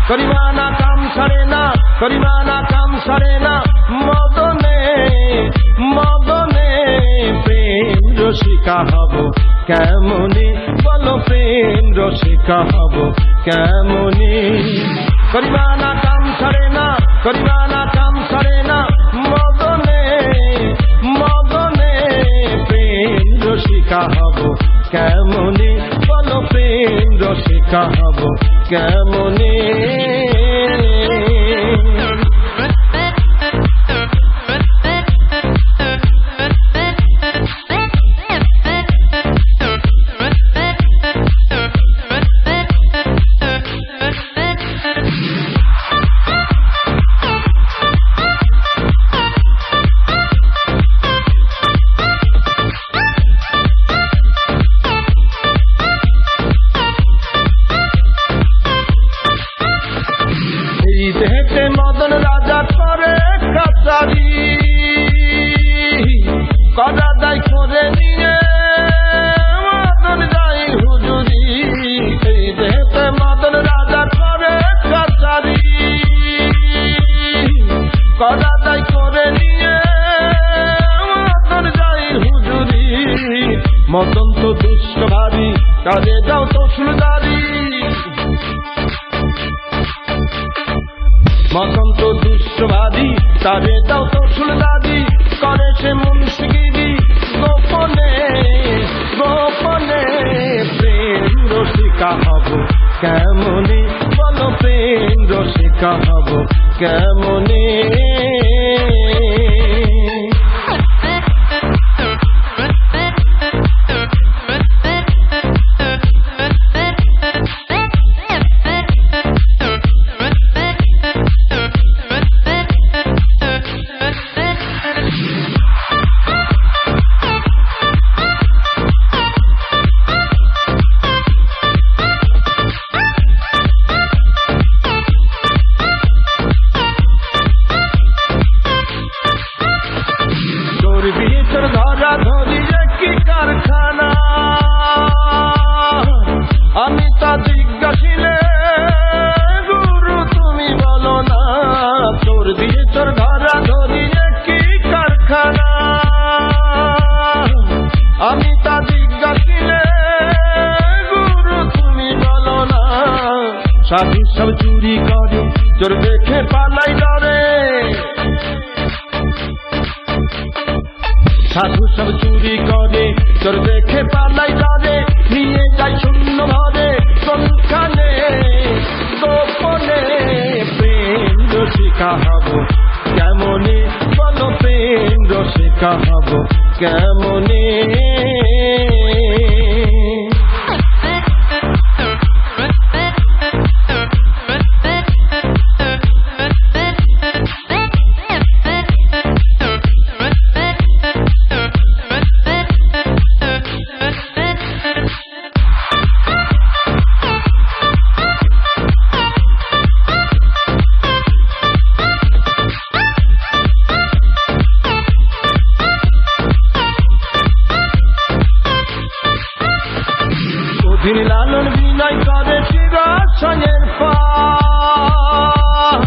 করিবানা কাম সারে না, করিবানা কাম সারে না, মদনে মদনে প্রেম রসিকা হব কেমনে, বলো প্রেম রসিকা হব কেমনে। করিবানা কাম সারে না, করিবানা কাম সারে না, মদনে মদনে প্রেম রসিকা হব কেমনে, বলো প্রেম রসিকা হব কেমনে। মদন রাজা করে কাচারি, কদা দায় করে নিয়ে মদন যাই হুজুরি। এই দেহতে মদন রাজা করে কাচারি, কদা দায় করে নিয়ে মদন যাই হুজুরি। মদন তো দুষ্ট ভারী, কাজে যাও তো সুলদারি। মদন তো দুষ্টবাদী, তারে দাও তো সুলদাদি, করে সে মুন্সিগিরি গোপনে গোপনে। প্রেম রসিকা হব কেমনে, বলো প্রেম রসিকা হব কেমনে। ধরা ধরি কি কারখানা, আমি তা জিজ্ঞাসিলে গুরু তুমি বলো না। তোর দিয়ে তোর ধরা ধরি কি কারখানা, আমি তা জিজ্ঞাসিলে গুরু তুমি বলো না। সাধু সব চুরি করে, তোর দেখে পালাই ডরে। সাধু সব চুরি করে, তোর দেখে পালাই ডরে। নিয়ে যাই শূন্য ভরে কোনখানে গোপনে। প্রেম রসিকা হব কেমনে, বলো প্রেম রসিকা হব কেমনে। দিন লালন বিনয় করে চিরাচয়ের পার,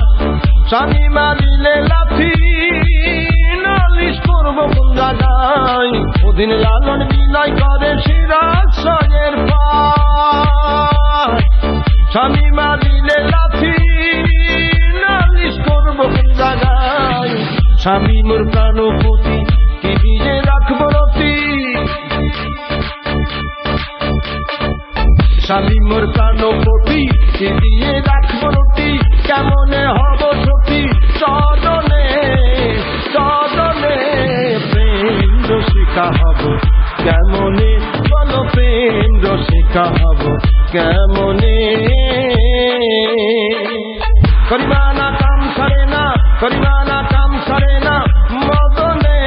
স্বামী মারিলে লাথি নালিশ করবো কোন জায়গায়। ওদিন লালন বিনয় করে চিরাচয়ের পার, স্বামী মারিলে লাথি নালিশ করবো কোন জায়গায়। স্বামী মোর প্রাণপতি, কি দিয়ে রাখবো রতি। স্বামী মোর প্রাণপতি, কি দিয়ে রাখবো রতি। কেমনে হব সতী চরণে চরণে। প্রেম রসিকা হব কেমনে, বলো প্রেম রসিকা হব কেমনে। করিবানা কাম সারে না, করিবানা কাম সারে না, মদনে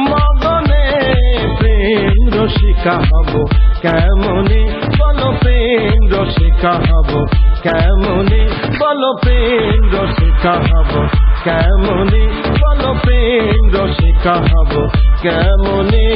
মদনে প্রেম রসিকা হব কেমনে, বলো প্রেম রসিকা হব কেমনে, বলো প্রেম রসিকা হব কেমনে, বলো প্রেম রসিকা হব কেমনে।